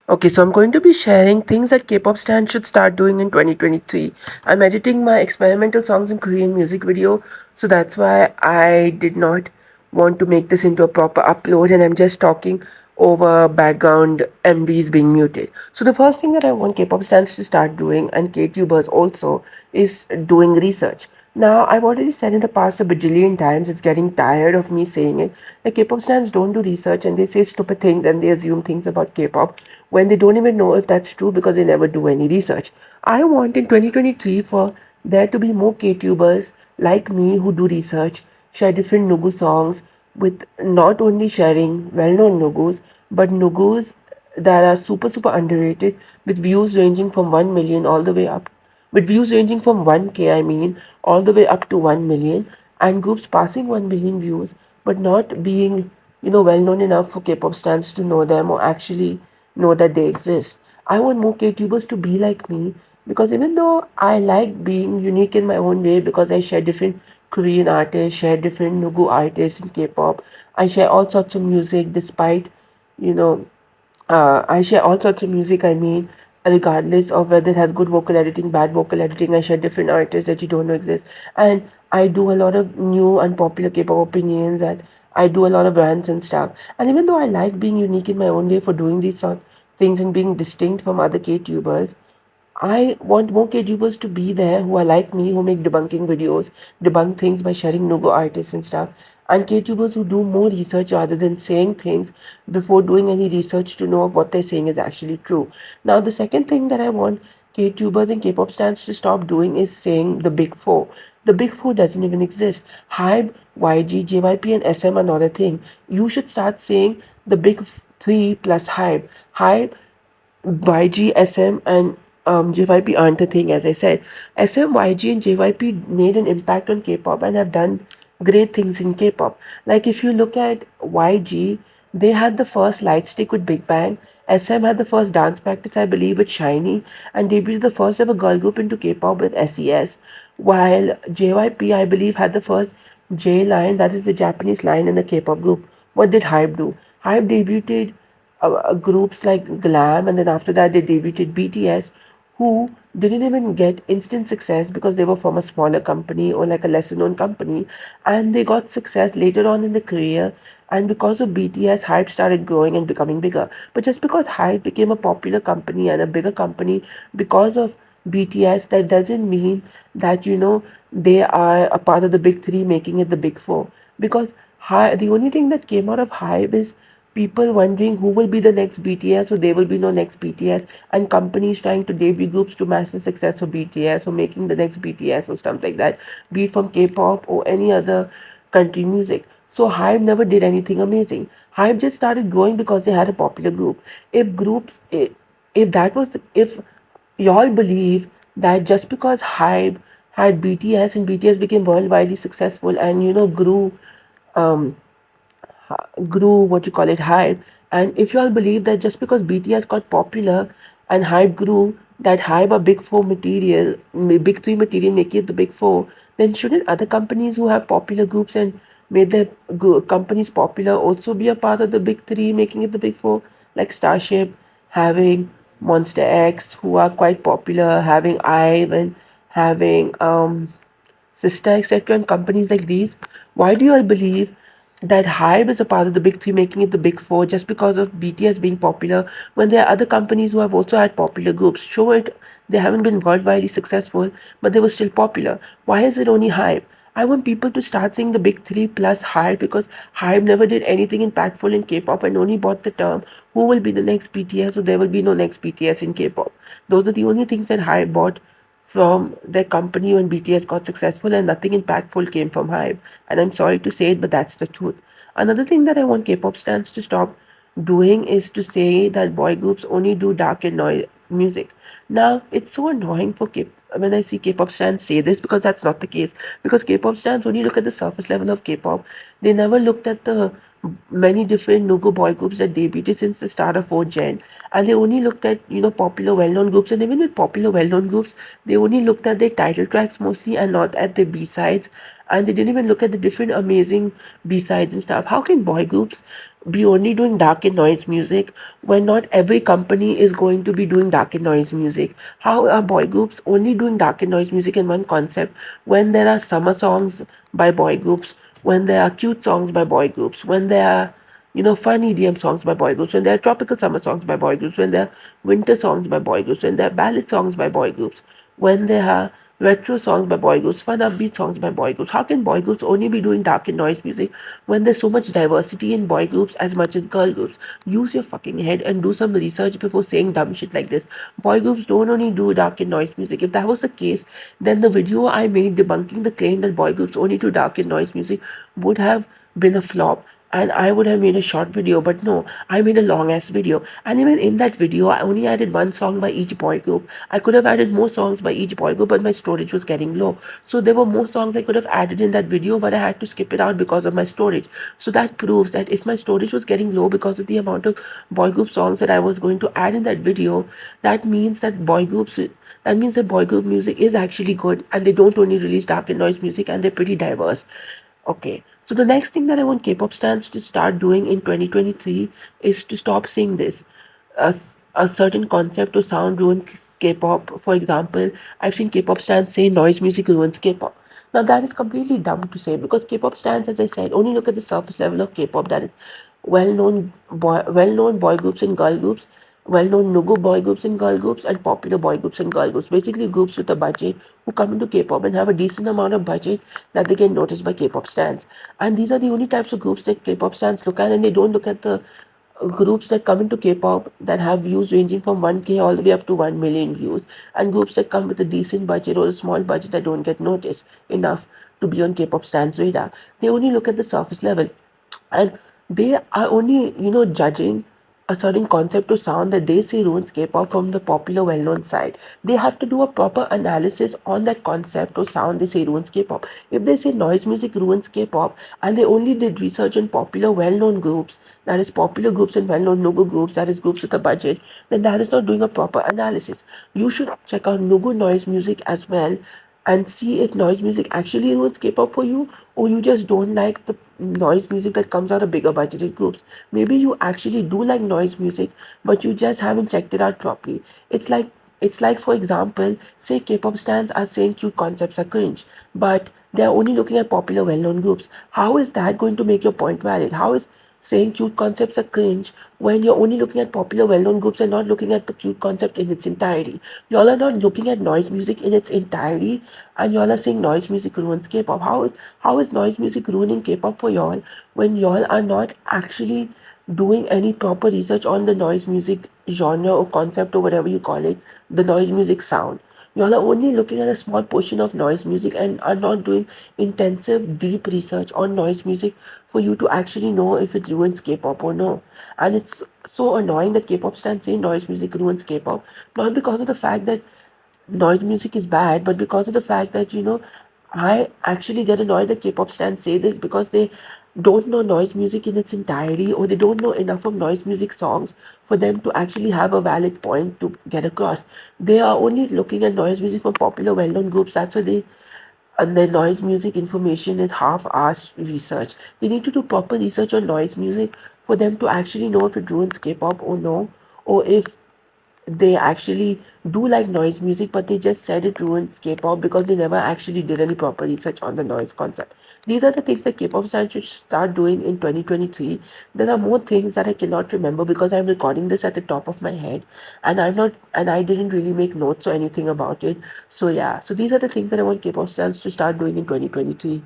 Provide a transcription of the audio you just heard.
Okay, so I'm going to be sharing things that K-pop stands should start doing in 2023. I'm editing my experimental songs in Korean music video, so that's why I did not want to make this into a proper upload, and I'm just talking over background MVs being muted. So the first thing that I want K-pop stands to start doing, and K-tubers also, is doing research. Now, I've already said in the past a bajillion times, it's getting tired of me saying it. The K-pop stars don't do research and they say stupid things and they assume things about K-pop when they don't even know if that's true because they never do any research. I want in 2023 for there to be more K-tubers like me who do research, share different Nugu songs with not only sharing well-known Nugus, but Nugus that are super underrated with views ranging from 1 million all the way up with views ranging from 1k, I mean, all the way up to 1 million, and groups passing 1 million views, but not being, well known enough for K-pop stans to know them or actually know that they exist. I want more K-tubers to be like me because even though I like being unique in my own way because I share different Korean artists, share different Nugu artists in K-pop, I share all sorts of music despite, you know, I share all sorts of music, I mean, regardless of whether it has good vocal editing, bad vocal editing. I share different artists that you don't know exist. And I do a lot of new unpopular K-pop opinions and I do a lot of rants and stuff. And even though I like being unique in my own way for doing these sort of things and being distinct from other K-tubers, I want more K-tubers to be there who are like me, who make debunking videos, debunk things by sharing no-go artists and stuff, and K-tubers who do more research rather than saying things before doing any research to know if what they're saying is actually true. Now, the second thing that I want K-tubers and K-pop stans to stop doing is saying the big four. The big four doesn't even exist. Hybe, YG, JYP, and SM are not a thing. You should start saying the big three plus Hybe. Hybe, YG, SM, and JYP aren't a thing, as I said. SM, YG, and JYP made an impact on K-pop and have done great things in K-pop. Like if you look at YG, they had the first light stick with Big Bang. SM had the first dance practice, I believe, with Shiny, and debuted the first ever girl group into K-pop with SES. While JYP, I believe, had the first J line, that is the Japanese line in a K-pop group. What did Hype do? Hype debuted groups like Glam, and then after that they debuted BTS, who didn't even get instant success because they were from a smaller company or like a lesser known company, and they got success later on in the career. And because of BTS, Hype started growing and becoming bigger. But just because Hype became a popular company and a bigger company because of BTS, that doesn't mean that they are a part of the big three, making it the big four. Because the only thing that came out of Hype is people wondering who will be the next BTS, or there will be no next BTS, and companies trying to debut groups to match the success of BTS or making the next BTS or stuff like that, be it from K-pop or any other country music. So Hype never did anything amazing. Hype just started growing because they had a popular group. If groups, if that was if y'all believe that just because Hype had BTS and BTS became worldwide successful and um grew what you call it hype, and if you all believe that just because BTS got popular and hype grew, that hype a big four material, big three material making it the big four, then shouldn't other companies who have popular groups and made their companies popular also be a part of the big three making it the big four, like Starship having Monster X, who are quite popular, having IVE and having Sister, etc., and companies like these? Why do you all believe that Hybe is a part of the big three, making it the big four, just because of BTS being popular, when there are other companies who have also had popular groups? Show it, they haven't been worldwide successful, but they were still popular. Why is it only Hybe? I want people to start saying the big three plus Hybe because Hybe never did anything impactful in K-pop and only bought the term who will be the next BTS, so there will be no next BTS in K-pop. Those are the only things that Hybe bought from their company when BTS got successful, and nothing impactful came from Hype. And I'm sorry to say it, but that's the truth. Another thing that I want K-pop stans to stop doing is to say that boy groups only do dark and noise music. Now, it's so annoying for when I see K-pop stans say this, because that's not the case. Because K-pop stans only look at the surface level of K-pop. They never looked at the many different no-go boy groups that debuted since the start of 4th gen, and they only looked at popular well-known groups, and even with popular well-known groups they only looked at their title tracks mostly and not at the b-sides, and they didn't even look at the different amazing b-sides and stuff. How can boy groups be only doing dark and noise music when not every company is going to be doing dark and noise music? How are boy groups only doing dark and noise music in one concept when there are summer songs by boy groups, when there are cute songs by boy groups, when there are fun EDM songs by boy groups, when there are tropical summer songs by boy groups, when there are winter songs by boy groups, when there are ballad songs by boy groups, when there are retro songs by boy groups, fun upbeat songs by boy groups. How can boy groups only be doing dark and noise music when there's so much diversity in boy groups as much as girl groups? Use your fucking head and do some research before saying dumb shit like this. Boy groups don't only do dark and noise music. If that was the case, then the video I made debunking the claim that boy groups only do dark and noise music would have been a flop, and I would have made a short video. But no, I made a long ass video. And even in that video, I only added one song by each boy group. I could have added more songs by each boy group, but my storage was getting low. So there were more songs I could have added in that video, but I had to skip it out because of my storage. So that proves that if my storage was getting low because of the amount of boy group songs that I was going to add in that video, that means that boy group music is actually good, and they don't only release dark and noise music, and they're pretty diverse. Okay, so the next thing that I want K-pop stars to start doing in 2023 is to stop saying this. A certain concept or sound ruins K-pop. For example, I've seen K-pop stars say noise music ruins K-pop. Now that is completely dumb to say, because K-pop stars, as I said, only look at the surface level of K-pop. That is well-known boy groups and girl groups, well-known no boy groups and girl groups, and popular boy groups and girl groups. Basically, groups with a budget who come into K-pop and have a decent amount of budget that they get noticed by K-pop stars. And these are the only types of groups that K-pop stars look at, and they don't look at the groups that come into K-pop that have views ranging from 1K all the way up to 1 million views, and groups that come with a decent budget or a small budget that don't get noticed enough to be on K-pop stars' radar. They only look at the surface level, and they are only judging a certain concept or sound that they say ruins K-pop from the popular well-known side. They have to do a proper analysis on that concept or sound they say ruins K-pop. If they say noise music ruins K-pop and they only did research on popular well-known groups, that is popular groups and well-known no groups, that is groups with a budget, then that is not doing a proper analysis. You should check out no noise music as well and see if noise music actually ruins K-pop for you, or you just don't like the noise music that comes out of bigger budgeted groups. Maybe you actually do like noise music, but you just haven't checked it out properly. It's like for example, say K-pop stans are saying cute concepts are cringe, but they're only looking at popular well-known groups. How is that going to make your point valid? How is saying cute concepts are cringe when you're only looking at popular well-known groups and not looking at the cute concept in its entirety? Y'all are not looking at noise music in its entirety, and y'all are saying noise music ruins K-pop. How is noise music ruining K-pop for y'all when y'all are not actually doing any proper research on the noise music genre or concept or whatever you call it, the noise music sound? Y'all are only looking at a small portion of noise music and are not doing intensive, deep research on noise music for you to actually know if it ruins K-pop or no. And it's so annoying that K-pop stans say noise music ruins K-pop, not because of the fact that noise music is bad, but because of the fact that I actually get annoyed that K-pop stans say this because they don't know noise music in its entirety, or they don't know enough of noise music songs for them to actually have a valid point to get across. They are only looking at noise music from popular well-known groups. That's why and their noise music information is half-assed research. They need to do proper research on noise music for them to actually know if it ruins K-pop or no, or if they actually do like noise music, but they just said it ruins K-pop because they never actually did any proper research on the noise concept. These are the things that K-pop stars should start doing in 2023. There are more things that I cannot remember because I'm recording this at the top of my head, and I didn't really make notes or anything about it. So yeah, so these are the things that I want K-pop stars to start doing in 2023.